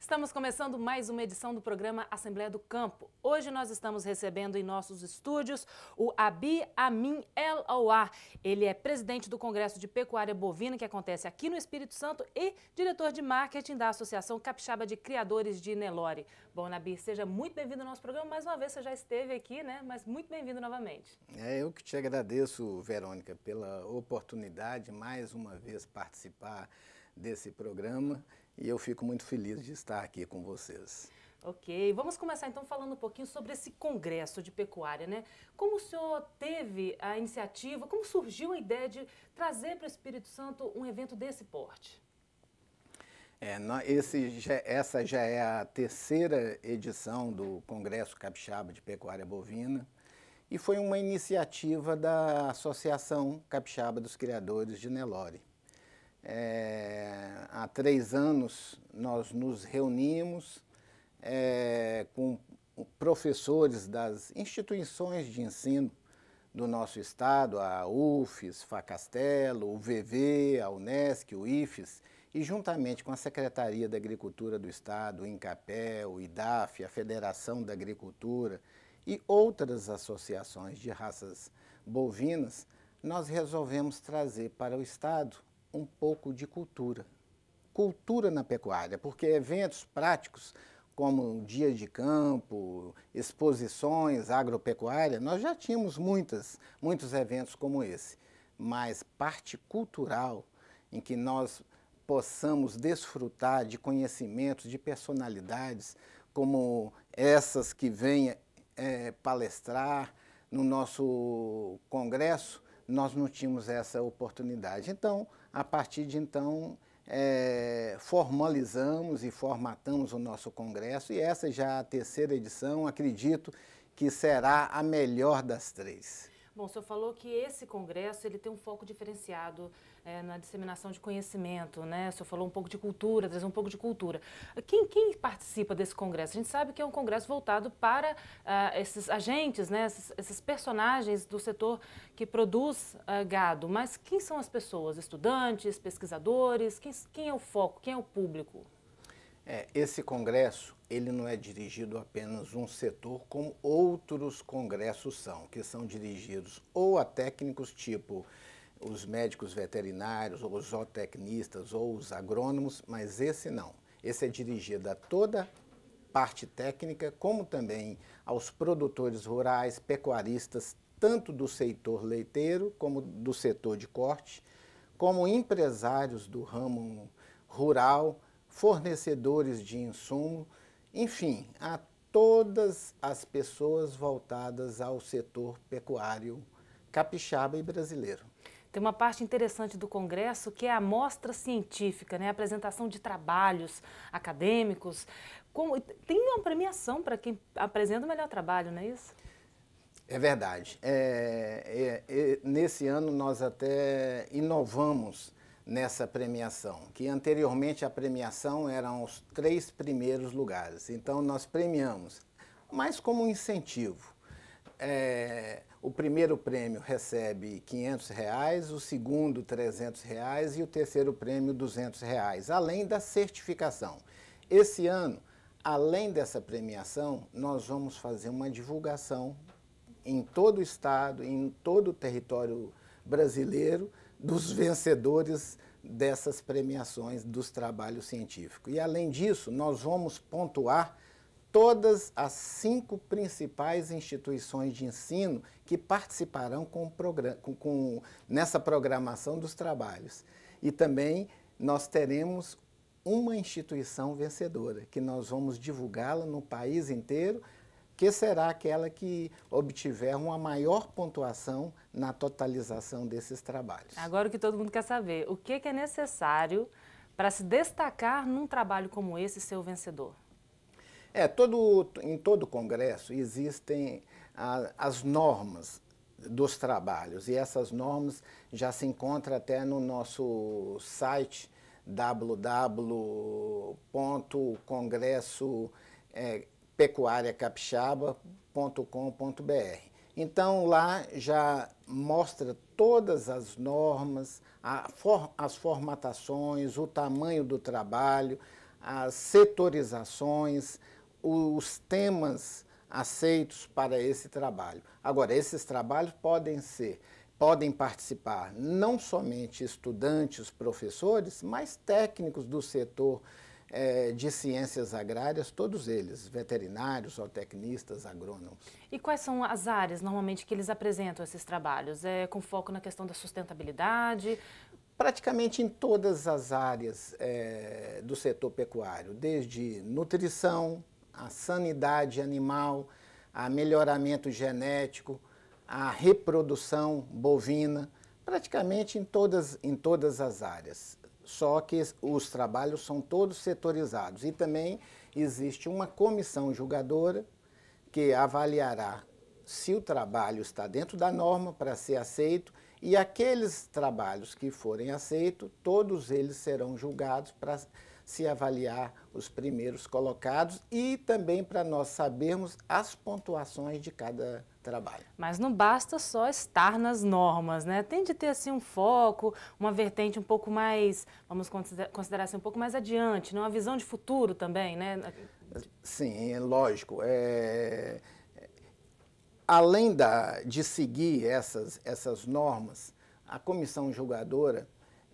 Estamos começando mais uma edição do programa Assembleia do Campo. Hoje nós estamos recebendo em nossos estúdios o Abi Amin El Aouar. Ele é presidente do Congresso de Pecuária Bovina, que acontece aqui no Espírito Santo, e diretor de marketing da Associação Capixaba de Criadores de Nelore. Bom, Abi, seja muito bem-vindo ao nosso programa. Mais uma vez você já esteve aqui, né? Mas muito bem-vindo novamente. Eu que te agradeço, Verônica, pela oportunidade mais uma vez participar desse programa. E eu fico muito feliz de estar aqui com vocês. Ok, vamos começar então falando um pouquinho sobre esse congresso de pecuária, né? Como o senhor teve a iniciativa, como surgiu a ideia de trazer para o Espírito Santo um evento desse porte? Essa já é a terceira edição do Congresso Capixaba de Pecuária Bovina e foi uma iniciativa da Associação Capixaba dos Criadores de Nelore. Há 3 anos nós nos reunimos com professores das instituições de ensino do nosso estado, a UFES, Facastelo, o VV, a Unesc, o IFES, e juntamente com a Secretaria da Agricultura do Estado, o INCAPé, o IDAF, a Federação da Agricultura e outras associações de raças bovinas, nós resolvemos trazer para o estado um pouco de cultura. Cultura na pecuária, porque eventos práticos como dias de campo, exposições agropecuária, nós já tínhamos muitos eventos como esse, mas parte cultural em que nós possamos desfrutar de conhecimentos, de personalidades como essas que vêm palestrar no nosso congresso, nós não tínhamos essa oportunidade. Então, a partir de então, formalizamos e formatamos o nosso congresso e essa já é a terceira edição, acredito que será a melhor das 3. Bom, o senhor falou que esse congresso ele tem um foco diferenciado na disseminação de conhecimento, né? O senhor falou um pouco de cultura, trazer um pouco de cultura. Quem participa desse congresso? A gente sabe que é um congresso voltado para esses agentes, né? Esses personagens do setor que produz gado, mas quem são as pessoas? Estudantes, pesquisadores? Quem é o foco? Quem é o público? Esse congresso, ele não é dirigido a apenas um setor, como outros congressos são, que são dirigidos ou a técnicos tipo os médicos veterinários, ou os zootecnistas, ou os agrônomos, mas esse não. Esse é dirigido a toda parte técnica, como também aos produtores rurais, pecuaristas, tanto do setor leiteiro, como do setor de corte, como empresários do ramo rural, fornecedores de insumo, enfim, a todas as pessoas voltadas ao setor pecuário capixaba e brasileiro. Tem uma parte interessante do congresso que é a mostra científica, né? A apresentação de trabalhos acadêmicos. Tem uma premiação para quem apresenta o melhor trabalho, não é isso? É verdade. Nesse ano nós até inovamos nessa premiação, que anteriormente a premiação eram os 3 primeiros lugares. Então nós premiamos, mas como um incentivo. O primeiro prêmio recebe R$500, o segundo R$300 e o terceiro prêmio R$200, além da certificação. Esse ano, além dessa premiação, nós vamos fazer uma divulgação em todo o estado, em todo o território brasileiro, dos vencedores dessas premiações dos trabalhos científicos. E, além disso, nós vamos pontuar todas as 5 principais instituições de ensino que participarão nessa programação dos trabalhos. E também nós teremos uma instituição vencedora, que nós vamos divulgá-la no país inteiro, que será aquela que obtiver uma maior pontuação na totalização desses trabalhos. Agora o que todo mundo quer saber, o que é necessário para se destacar num trabalho como esse e ser o vencedor? Em todo congresso existem as normas dos trabalhos, e essas normas já se encontram até no nosso site www.congressopecuariacapixaba.com.br. Então lá já mostra todas as normas, as formatações, o tamanho do trabalho, as setorizações, os temas aceitos para esse trabalho. Agora, esses trabalhos podem participar não somente estudantes, professores, mas técnicos do setor de ciências agrárias, todos eles, veterinários, zootecnistas, agrônomos. E quais são as áreas, normalmente, que eles apresentam esses trabalhos? É com foco na questão da sustentabilidade? Praticamente em todas as áreas do setor pecuário, desde nutrição, a sanidade animal, a melhoramento genético, a reprodução bovina, praticamente em todas as áreas. Só que os trabalhos são todos setorizados e também existe uma comissão julgadora que avaliará se o trabalho está dentro da norma para ser aceito e aqueles trabalhos que forem aceitos, todos eles serão julgados para se avaliar os primeiros colocados e também para nós sabermos as pontuações de cada trabalho. Mas não basta só estar nas normas, né? Tem de ter assim um foco, uma vertente um pouco mais, vamos considerar assim, um pouco mais adiante, né? Uma visão de futuro também, né? Sim, é lógico. Além de seguir essas normas, a comissão julgadora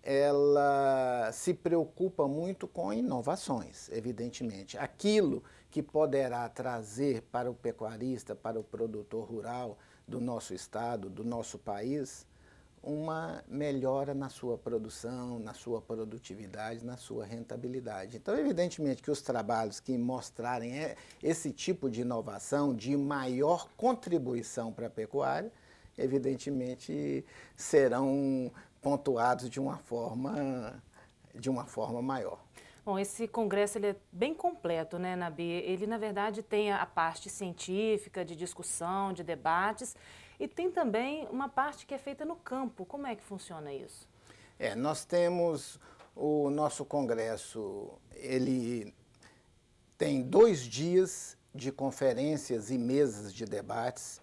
ela se preocupa muito com inovações, evidentemente. Aquilo que poderá trazer para o pecuarista, para o produtor rural do nosso estado, do nosso país, uma melhora na sua produção, na sua produtividade, na sua rentabilidade. Então, evidentemente que os trabalhos que mostrarem esse tipo de inovação, de maior contribuição para a pecuária, evidentemente serão pontuados de uma forma maior. Bom, esse congresso ele é bem completo, né, Nabi? Ele, na verdade, tem a parte científica, de discussão, de debates, e tem também uma parte que é feita no campo. Como é que funciona isso? Nós temos o nosso congresso, ele tem 2 dias de conferências e mesas de debates.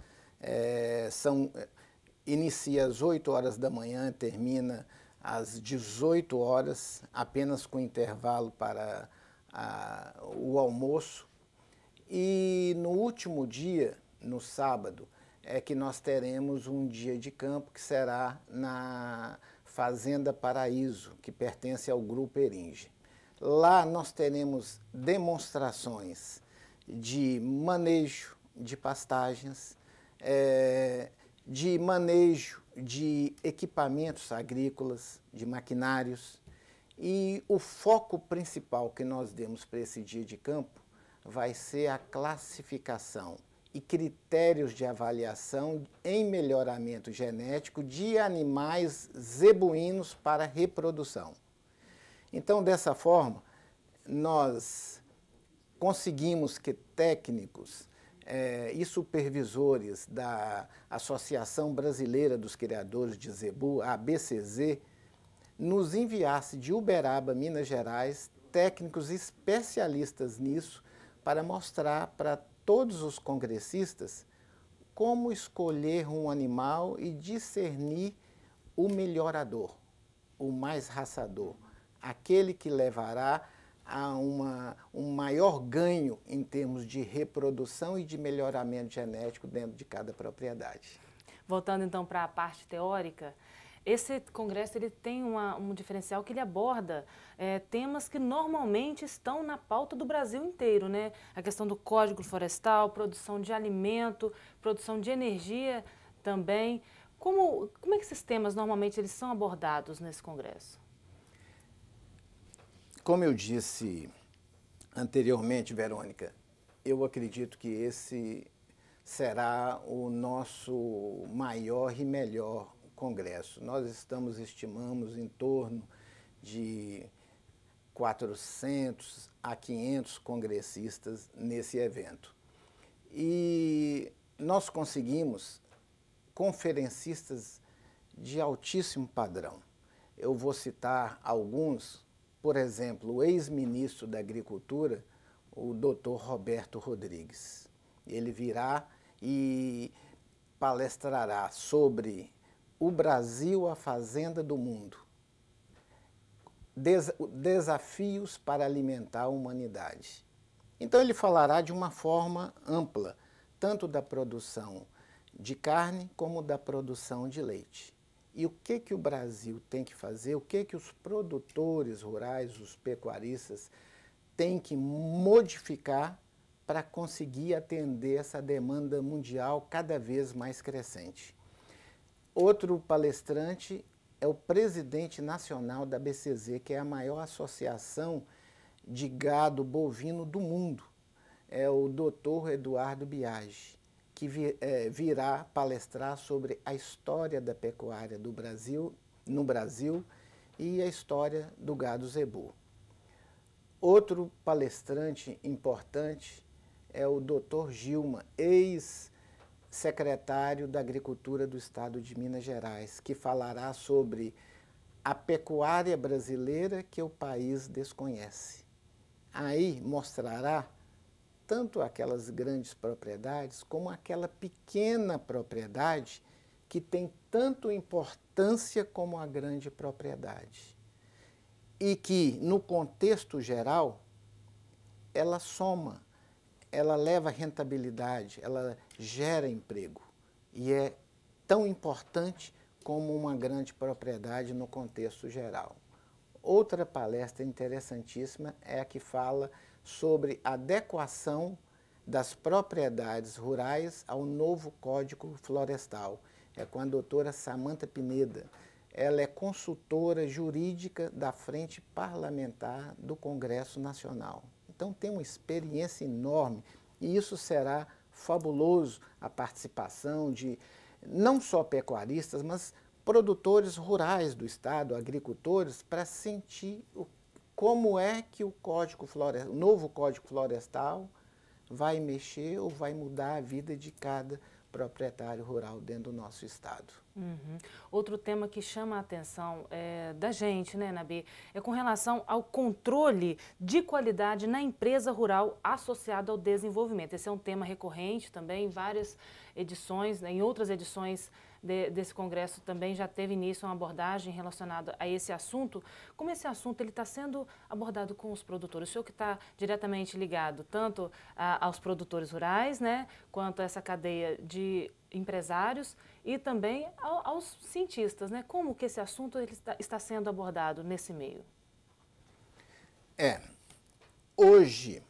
Inicia às 8 horas da manhã, termina às 18 horas, apenas com intervalo para o almoço. E no último dia, no sábado, é que nós teremos um dia de campo que será na Fazenda Paraíso, que pertence ao Grupo Eringe. Lá nós teremos demonstrações de manejo de pastagens, de manejo de equipamentos agrícolas, de maquinários. E o foco principal que nós demos para esse dia de campo vai ser a classificação e critérios de avaliação em melhoramento genético de animais zebuínos para reprodução. Então, dessa forma, nós conseguimos que técnicos e supervisores da Associação Brasileira dos Criadores de Zebu, a ABCZ, nos enviasse de Uberaba, Minas Gerais, técnicos especialistas nisso para mostrar para todos os congressistas como escolher um animal e discernir o melhorador, o mais raçador, aquele que levará a um maior ganho em termos de reprodução e de melhoramento genético dentro de cada propriedade. Voltando então para a parte teórica, esse congresso ele tem um diferencial que ele aborda temas que normalmente estão na pauta do Brasil inteiro, né? A questão do Código Florestal, produção de alimento, produção de energia também. Como é que esses temas normalmente eles são abordados nesse congresso? Como eu disse anteriormente, Verônica, eu acredito que esse será o nosso maior e melhor congresso. Nós estimamos em torno de 400 a 500 congressistas nesse evento. E nós conseguimos conferencistas de altíssimo padrão. Eu vou citar alguns. Por exemplo, o ex-ministro da Agricultura, o Dr. Roberto Rodrigues. Ele virá e palestrará sobre o Brasil, a fazenda do mundo. desafios para alimentar a humanidade. Então ele falará de uma forma ampla, tanto da produção de carne como da produção de leite. E o que o Brasil tem que fazer, o que os produtores rurais, os pecuaristas, têm que modificar para conseguir atender essa demanda mundial cada vez mais crescente. Outro palestrante é o presidente nacional da BCZ, que é a maior associação de gado bovino do mundo. É o Dr. Eduardo Biagi, que virá palestrar sobre a história da pecuária do Brasil, no Brasil, e a história do gado zebu. Outro palestrante importante é o Dr. Gilma, ex-secretário da Agricultura do Estado de Minas Gerais, que falará sobre a pecuária brasileira que o país desconhece. Aí mostrará tanto aquelas grandes propriedades como aquela pequena propriedade que tem tanto importância como a grande propriedade. E que, no contexto geral, ela soma, ela leva rentabilidade, ela gera emprego. E é tão importante como uma grande propriedade no contexto geral. Outra palestra interessantíssima é a que fala sobre a adequação das propriedades rurais ao novo Código Florestal. É com a doutora Samantha Pineda. Ela é consultora jurídica da Frente Parlamentar do Congresso Nacional. Então tem uma experiência enorme e isso será fabuloso, a participação de não só pecuaristas, mas produtores rurais do estado, agricultores, para sentir como é que o novo Código Florestal vai mexer ou vai mudar a vida de cada proprietário rural dentro do nosso estado. Uhum. Outro tema que chama a atenção da gente, né, Nabi, é com relação ao controle de qualidade na empresa rural associado ao desenvolvimento. Esse é um tema recorrente também em várias edições, né, em outras edições desse congresso também já teve início uma abordagem relacionada a esse assunto. Como esse assunto está sendo abordado com os produtores? O senhor que está diretamente ligado tanto aos produtores rurais, né, quanto a essa cadeia de empresários e também aos cientistas, né? Como que esse assunto está sendo abordado nesse meio? Hoje,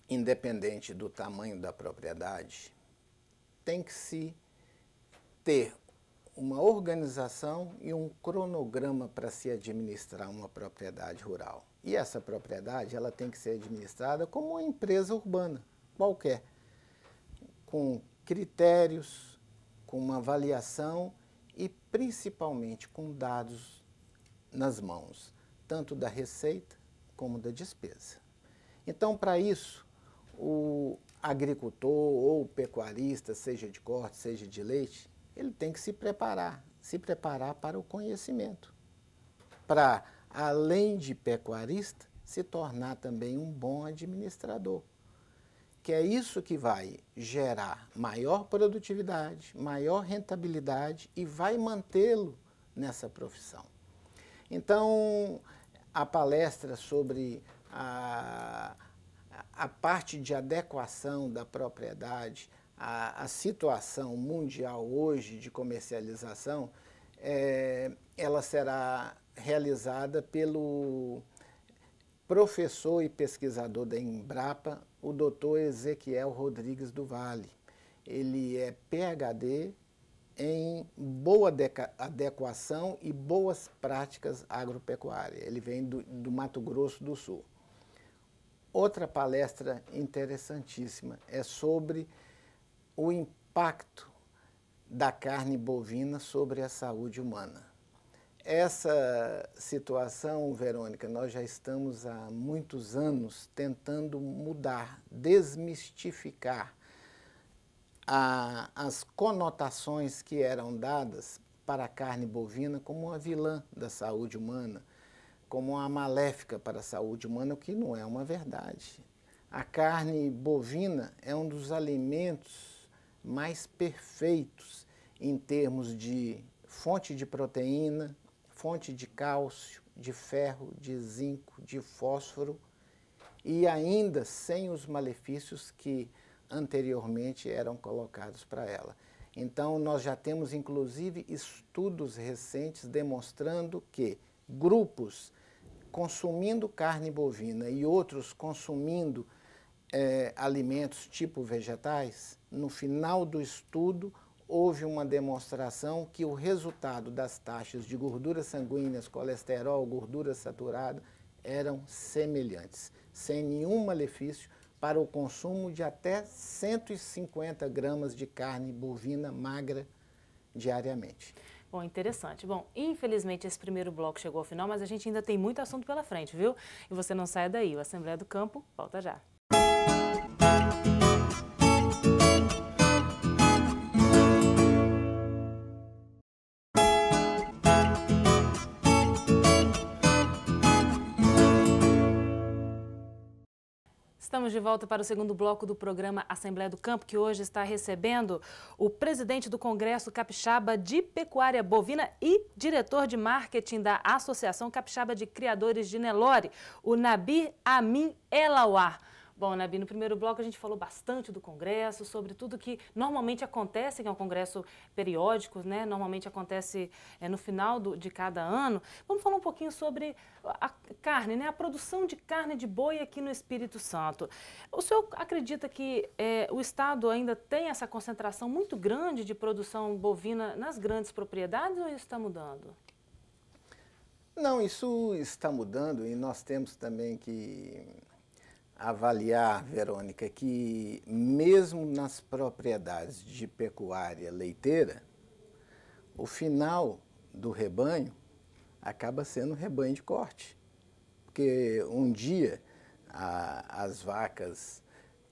independente do tamanho da propriedade, tem que se ter uma organização e um cronograma para se administrar uma propriedade rural. E essa propriedade ela tem que ser administrada como uma empresa urbana, qualquer, com critérios, com uma avaliação e principalmente com dados nas mãos, tanto da receita como da despesa. Então, para isso, o agricultor ou o pecuarista, seja de corte, seja de leite, ele tem que se preparar para o conhecimento, para, além de pecuarista, se tornar também um bom administrador, que é isso que vai gerar maior produtividade, maior rentabilidade e vai mantê-lo nessa profissão. Então, a palestra sobre a parte de adequação da propriedade, a situação mundial hoje de comercialização, ela será realizada pelo professor e pesquisador da Embrapa, o Dr. Ezequiel Rodrigues do Vale. Ele é PhD em boa adequação e boas práticas agropecuárias. Ele vem do Mato Grosso do Sul. Outra palestra interessantíssima é sobre o impacto da carne bovina sobre a saúde humana. Essa situação, Verônica, nós já estamos há muitos anos tentando mudar, desmistificar as conotações que eram dadas para a carne bovina como uma vilã da saúde humana, como uma maléfica para a saúde humana, o que não é uma verdade. A carne bovina é um dos alimentos mais perfeitos em termos de fonte de proteína, fonte de cálcio, de ferro, de zinco, de fósforo e ainda sem os malefícios que anteriormente eram colocados para ela. Então, nós já temos, inclusive, estudos recentes demonstrando que grupos consumindo carne bovina e outros consumindo alimentos tipo vegetais, no final do estudo, houve uma demonstração que o resultado das taxas de gorduras sanguíneas, colesterol, gordura saturada, eram semelhantes, sem nenhum malefício para o consumo de até 150 gramas de carne bovina magra diariamente. Bom, interessante. Bom, infelizmente esse primeiro bloco chegou ao final, mas a gente ainda tem muito assunto pela frente, viu? E você não saia daí, o Assembleia do Campo volta já. Estamos de volta para o segundo bloco do programa Assembleia do Campo, que hoje está recebendo o presidente do Congresso Capixaba de Pecuária Bovina e diretor de marketing da Associação Capixaba de Criadores de Nelore, o Nabir Amin Elawar. Bom, Nabir, no primeiro bloco a gente falou bastante do Congresso, sobre tudo que normalmente acontece, que é um congresso periódico, né? Normalmente acontece no final de cada ano. Vamos falar um pouquinho sobre a carne, né? A produção de carne de boi aqui no Espírito Santo. O senhor acredita que o Estado ainda tem essa concentração muito grande de produção bovina nas grandes propriedades ou isso está mudando? Não, isso está mudando e nós temos também que avaliar, Verônica, que mesmo nas propriedades de pecuária leiteira, o final do rebanho acaba sendo rebanho de corte. Porque um dia as vacas,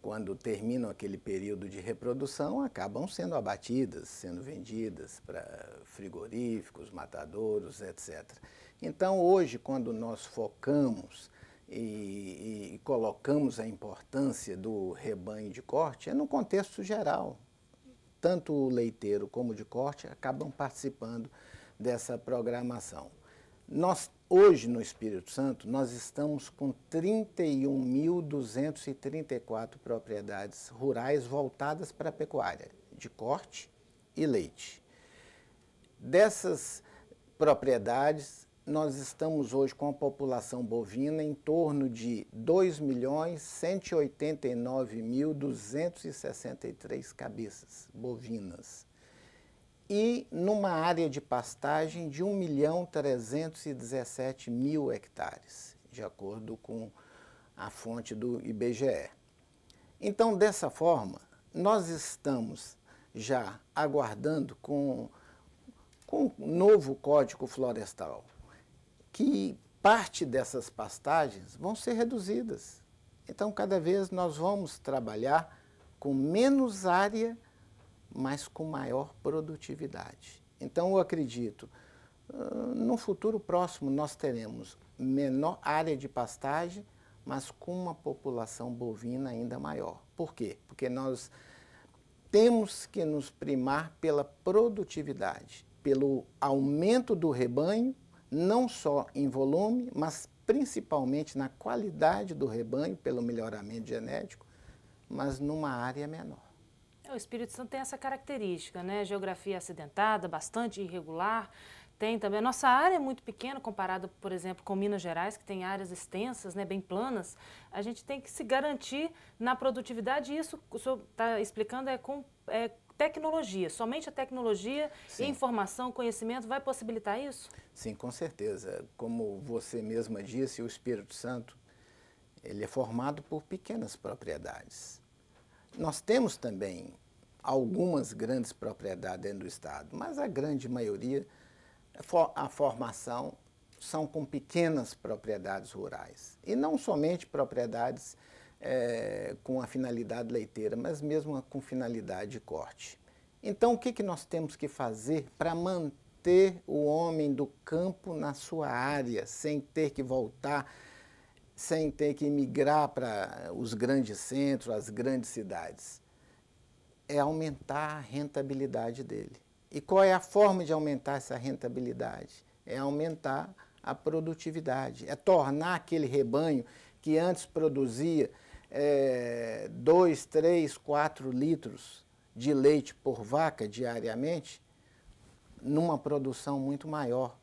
quando terminam aquele período de reprodução, acabam sendo abatidas, sendo vendidas para frigoríficos, matadouros, etc. Então, hoje, quando nós focamos e colocamos a importância do rebanho de corte, é no contexto geral. Tanto o leiteiro como o de corte acabam participando dessa programação. Nós, hoje, no Espírito Santo, nós estamos com 31.234 propriedades rurais voltadas para a pecuária, de corte e leite. Dessas propriedades, nós estamos hoje com a população bovina em torno de 2.189.263 cabeças bovinas e numa área de pastagem de 1.317.000 hectares, de acordo com a fonte do IBGE. Então, dessa forma, nós estamos já aguardando com o novo Código Florestal, que parte dessas pastagens vão ser reduzidas. Então, cada vez nós vamos trabalhar com menos área, mas com maior produtividade. Então, eu acredito, no futuro próximo nós teremos menor área de pastagem, mas com uma população bovina ainda maior. Por quê? Porque nós temos que nos primar pela produtividade, pelo aumento do rebanho, não só em volume, mas principalmente na qualidade do rebanho, pelo melhoramento genético, mas numa área menor. O Espírito Santo tem essa característica, né? Geografia acidentada, bastante irregular. Tem também, a nossa área é muito pequena comparada, por exemplo, com Minas Gerais, que tem áreas extensas, né, bem planas. A gente tem que se garantir na produtividade e isso, o senhor está explicando, é com tecnologia. Somente a tecnologia e informação, conhecimento vai possibilitar isso? Sim, com certeza. Como você mesma disse, o Espírito Santo, ele é formado por pequenas propriedades. Nós temos também algumas grandes propriedades dentro do estado, mas a grande maioria, a formação são com pequenas propriedades rurais. E não somente propriedades com a finalidade leiteira, mas mesmo com finalidade de corte. Então, o que nós temos que fazer para manter o homem do campo na sua área, sem ter que voltar, sem ter que migrar para os grandes centros, as grandes cidades? É aumentar a rentabilidade dele. E qual é a forma de aumentar essa rentabilidade? É aumentar a produtividade, é tornar aquele rebanho que antes produzia 2, 3, 4 litros de leite por vaca diariamente, numa produção muito maior.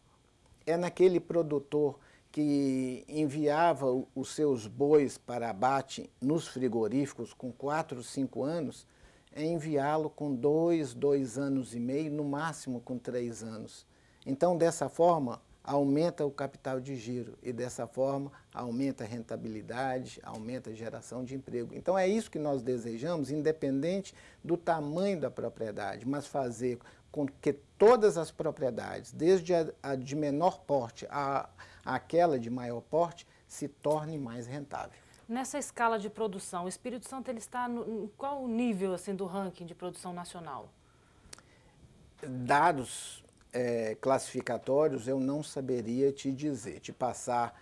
É naquele produtor que enviava os seus bois para abate nos frigoríficos com 4, 5 anos, é enviá-lo com 2, 2 anos e meio, no máximo com 3 anos. Então, dessa forma, aumenta o capital de giro e, dessa forma, aumenta a rentabilidade, aumenta a geração de emprego. Então, é isso que nós desejamos, independente do tamanho da propriedade, mas fazer com que todas as propriedades, desde a de menor porte àquela de maior porte, se torne mais rentável. Nessa escala de produção, o Espírito Santo ele está em qual nível assim, do ranking de produção nacional? Dados classificatórios eu não saberia te dizer, te passar.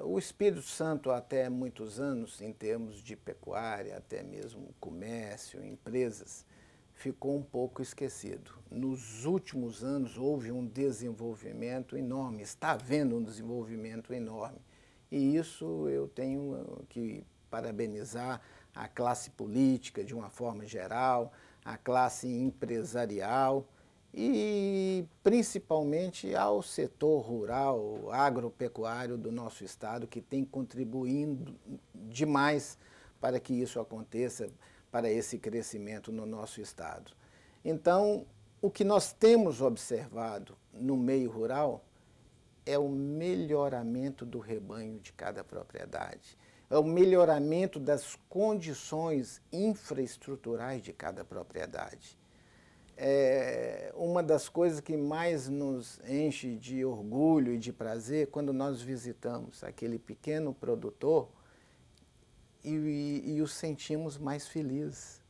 O Espírito Santo, até muitos anos, em termos de pecuária, até mesmo comércio, empresas, ficou um pouco esquecido. Nos últimos anos houve um desenvolvimento enorme, está havendo um desenvolvimento enorme. E isso eu tenho que parabenizar a classe política de uma forma geral, a classe empresarial e principalmente ao setor rural, agropecuário do nosso estado, que tem contribuindo demais para que isso aconteça, para esse crescimento no nosso estado. Então, o que nós temos observado no meio rural é o melhoramento do rebanho de cada propriedade, é o melhoramento das condições infraestruturais de cada propriedade. Uma das coisas que mais nos enche de orgulho e de prazer quando nós visitamos aquele pequeno produtor e o sentimos mais feliz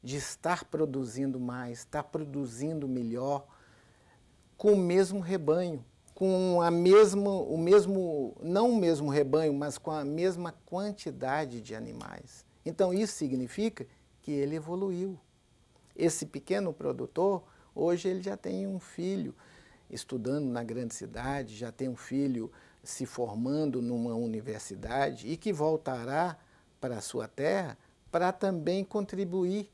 de estar produzindo mais, estar produzindo melhor com o mesmo rebanho, com não o mesmo rebanho, mas com a mesma quantidade de animais. Então isso significa que ele evoluiu. Esse pequeno produtor, hoje ele já tem um filho estudando na grande cidade, já tem um filho se formando numa universidade e que voltará para a sua terra para também contribuir,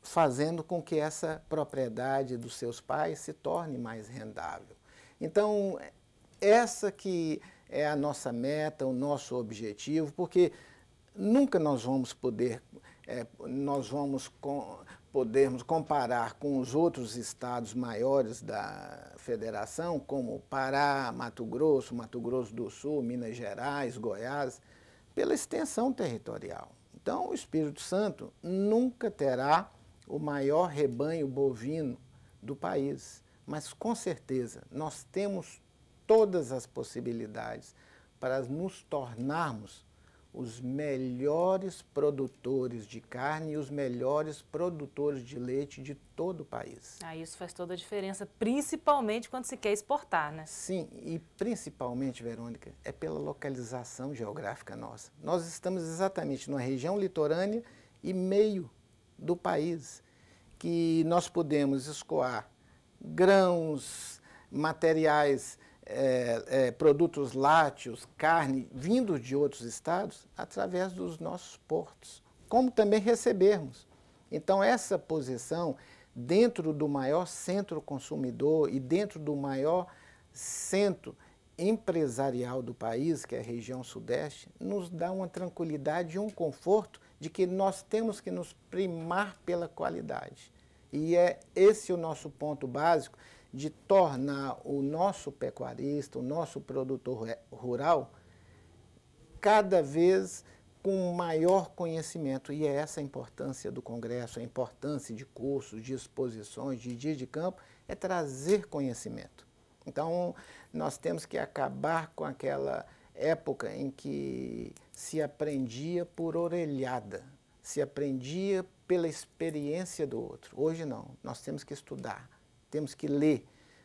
fazendo com que essa propriedade dos seus pais se torne mais rendável. Então, essa que é a nossa meta, o nosso objetivo, porque nunca nós vamos podermos comparar com os outros estados maiores da federação, como Pará, Mato Grosso do Sul, Minas Gerais, Goiás, pela extensão territorial. Então, o Espírito Santo nunca terá o maior rebanho bovino do país, mas com certeza nós temos todas as possibilidades para nos tornarmos os melhores produtores de carne e os melhores produtores de leite de todo o país. Isso faz toda a diferença, principalmente quando se quer exportar, né? Sim, e principalmente, Verônica, é pela localização geográfica nossa. Nós estamos exatamente numa região litorânea e meio do país, que nós podemos escoar grãos, materiais, produtos lácteos, carne, vindos de outros estados, através dos nossos portos, como também recebermos. Então, essa posição, dentro do maior centro consumidor e dentro do maior centro empresarial do país, que é a região sudeste, nos dá uma tranquilidade e um conforto de que nós temos que nos primar pela qualidade. E é esse o nosso ponto básico, de tornar o nosso pecuarista, o nosso produtor rural, cada vez com maior conhecimento. E é essa a importância do Congresso, a importância de cursos, de exposições, de dias de campo, é trazer conhecimento. Então, nós temos que acabar com aquela época em que se aprendia por orelhada, se aprendia pela experiência do outro. Hoje não, nós temos que estudar. Temos que ler,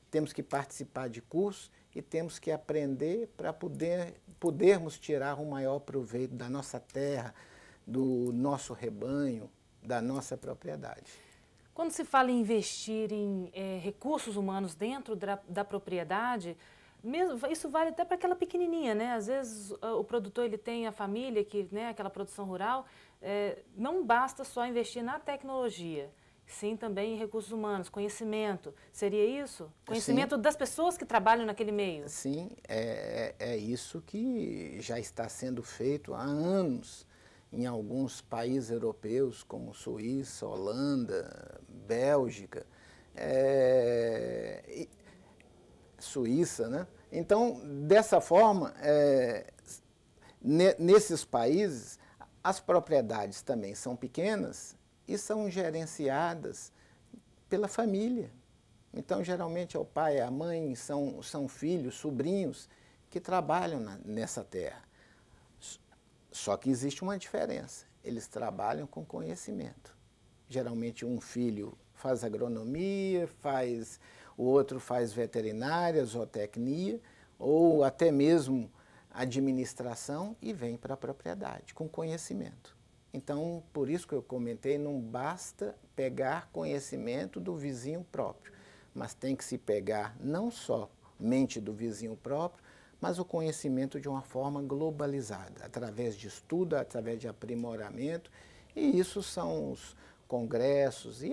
temos que participar de cursos e temos que aprender para podermos tirar o maior proveito da nossa terra, do nosso rebanho, da nossa propriedade. Quando se fala em investir em recursos humanos dentro da propriedade, Mesmo, isso vale até para aquela pequenininha, né? Às vezes o produtor ele tem a família, que, né, aquela produção rural, não basta só investir na tecnologia, sim também em recursos humanos, conhecimento. Seria isso? Sim, Conhecimento das pessoas que trabalham naquele meio. sim, é isso que já está sendo feito há anos em alguns países europeus, como Suíça, Holanda, Bélgica, Suíça, né? Então, dessa forma, nesses países, as propriedades também são pequenas e são gerenciadas pela família. Então, geralmente é o pai, a mãe, são filhos, sobrinhos que trabalham nessa terra. Só que existe uma diferença, eles trabalham com conhecimento. Geralmente um filho faz agronomia, o outro faz veterinária, zootecnia, ou até mesmo administração e vem para a propriedade, com conhecimento. Então, por isso que eu comentei, não basta pegar conhecimento do vizinho próprio, mas tem que se pegar não só mente do vizinho próprio, mas o conhecimento de uma forma globalizada, através de estudo, através de aprimoramento, e isso são os congressos e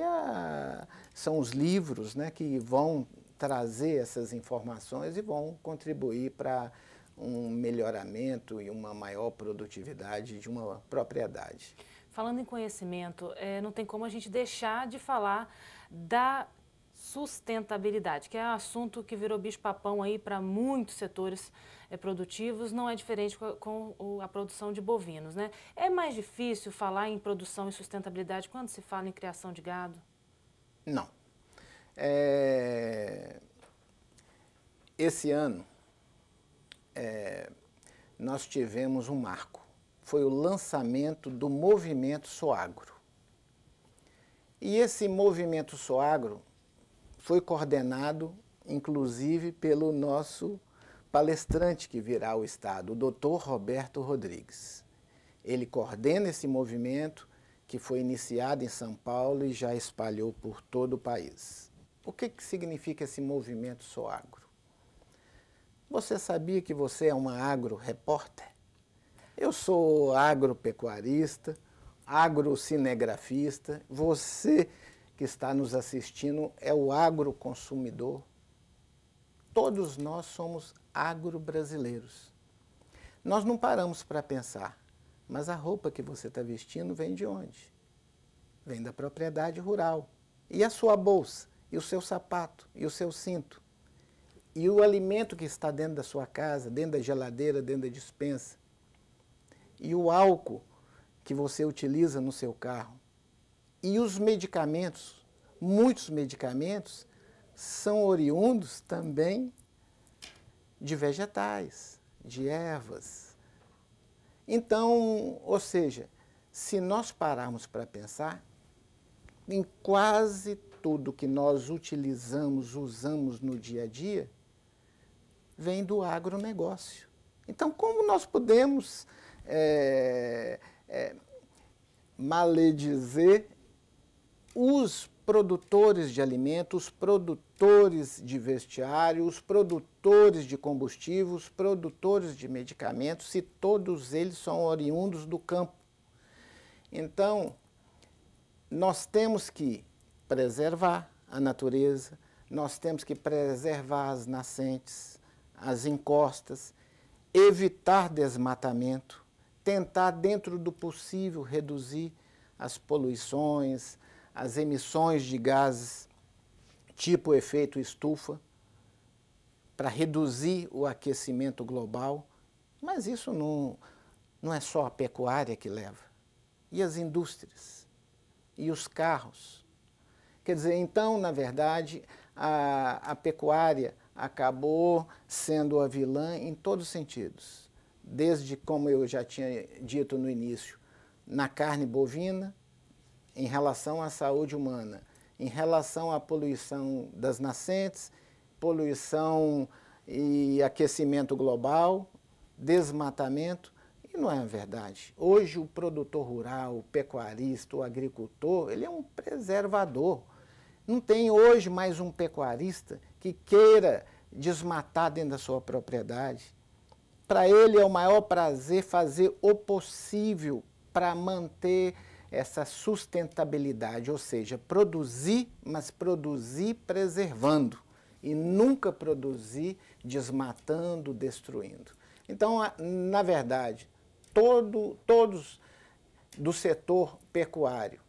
são os livros, né, que vão trazer essas informações e vão contribuir para um melhoramento e uma maior produtividade de uma propriedade. Falando em conhecimento, não tem como a gente deixar de falar da sustentabilidade, que é um assunto que virou bicho-papão aí para muitos setores produtivos, não é diferente com a produção de bovinos, né? É mais difícil falar em produção e sustentabilidade quando se fala em criação de gado? Não. Esse ano, nós tivemos um marco. Foi o lançamento do Movimento Soagro. E esse Movimento Soagro foi coordenado, inclusive, pelo nosso palestrante que virá ao Estado, o Dr. Roberto Rodrigues. Ele coordena esse movimento que foi iniciado em São Paulo e já espalhou por todo o país. O que significa esse Movimento Soagro? Você sabia que você é uma agro-repórter? Eu sou agropecuarista, agrocinegrafista, você que está nos assistindo é o agroconsumidor. Todos nós somos agro-brasileiros. Nós não paramos para pensar, mas a roupa que você está vestindo vem de onde? Vem da propriedade rural. E a sua bolsa? E o seu sapato? E o seu cinto? E o alimento que está dentro da sua casa, dentro da geladeira, dentro da despensa? E o álcool que você utiliza no seu carro? E os medicamentos, muitos medicamentos, são oriundos também de vegetais, de ervas. Então, ou seja, se nós pararmos para pensar, em quase tudo que nós usamos no dia a dia, vem do agronegócio. Então, como nós podemos maledizer os produtores de alimentos, os produtores de vestiário, os produtores de combustível, os produtores de medicamentos, se todos eles são oriundos do campo? Então, nós temos que preservar a natureza, nós temos que preservar as nascentes, as encostas, evitar desmatamento, tentar, dentro do possível, reduzir as poluições, as emissões de gases tipo efeito estufa, para reduzir o aquecimento global. Mas isso não é só a pecuária que leva. E as indústrias? E os carros? Quer dizer, então, na verdade, a pecuária acabou sendo a vilã em todos os sentidos. Desde, como eu já tinha dito no início, na carne bovina, em relação à saúde humana, em relação à poluição das nascentes, poluição e aquecimento global, desmatamento, e não é verdade. Hoje o produtor rural, o pecuarista, o agricultor, ele é um preservador. Não tem hoje mais um pecuarista que queira desmatar dentro da sua propriedade. Para ele é o maior prazer fazer o possível para manter essa sustentabilidade, ou seja, produzir, mas produzir preservando e nunca produzir desmatando, destruindo. Então, na verdade, todos do setor pecuário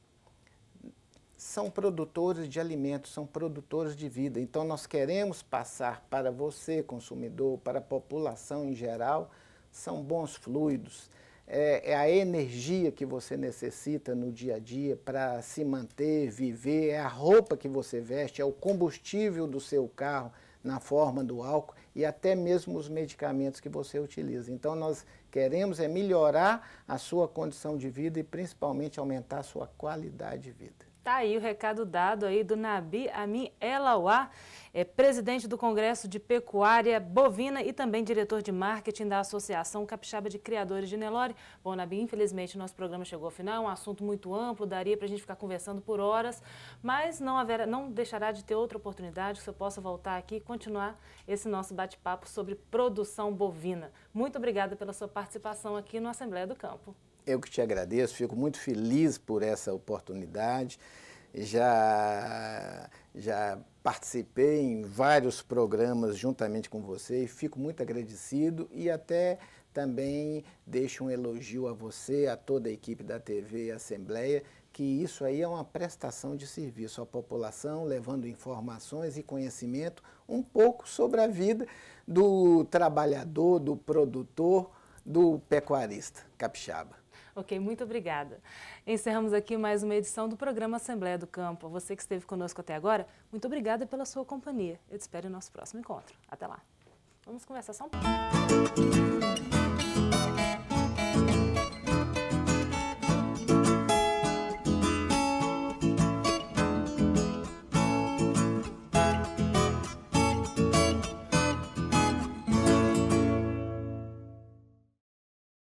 são produtores de alimentos, são produtores de vida. Então, nós queremos passar para você, consumidor, para a população em geral, são bons fluidos, é a energia que você necessita no dia a dia para se manter, viver, é a roupa que você veste, é o combustível do seu carro na forma do álcool e até mesmo os medicamentos que você utiliza. Então, nós queremos melhorar a sua condição de vida e principalmente aumentar a sua qualidade de vida. Tá aí o recado dado aí do Nabi Amin Elauá, presidente do Congresso de Pecuária Bovina e também diretor de marketing da Associação Capixaba de Criadores de Nelore. Bom, Nabi, infelizmente nosso programa chegou ao final, é um assunto muito amplo, daria para a gente ficar conversando por horas, mas não deixará de ter outra oportunidade que você possa voltar aqui e continuar esse nosso bate-papo sobre produção bovina. Muito obrigada pela sua participação aqui no Assembleia do Campo. Eu que te agradeço, fico muito feliz por essa oportunidade. Já participei em vários programas juntamente com você e fico muito agradecido e até também deixo um elogio a você, a toda a equipe da TV Assembleia, que isso aí é uma prestação de serviço à população, levando informações e conhecimento um pouco sobre a vida do trabalhador, do produtor, do pecuarista capixaba. Ok, muito obrigada. Encerramos aqui mais uma edição do programa Assembleia do Campo. Você que esteve conosco até agora, muito obrigada pela sua companhia. Eu te espero no nosso próximo encontro. Até lá. Vamos conversar só um pouco.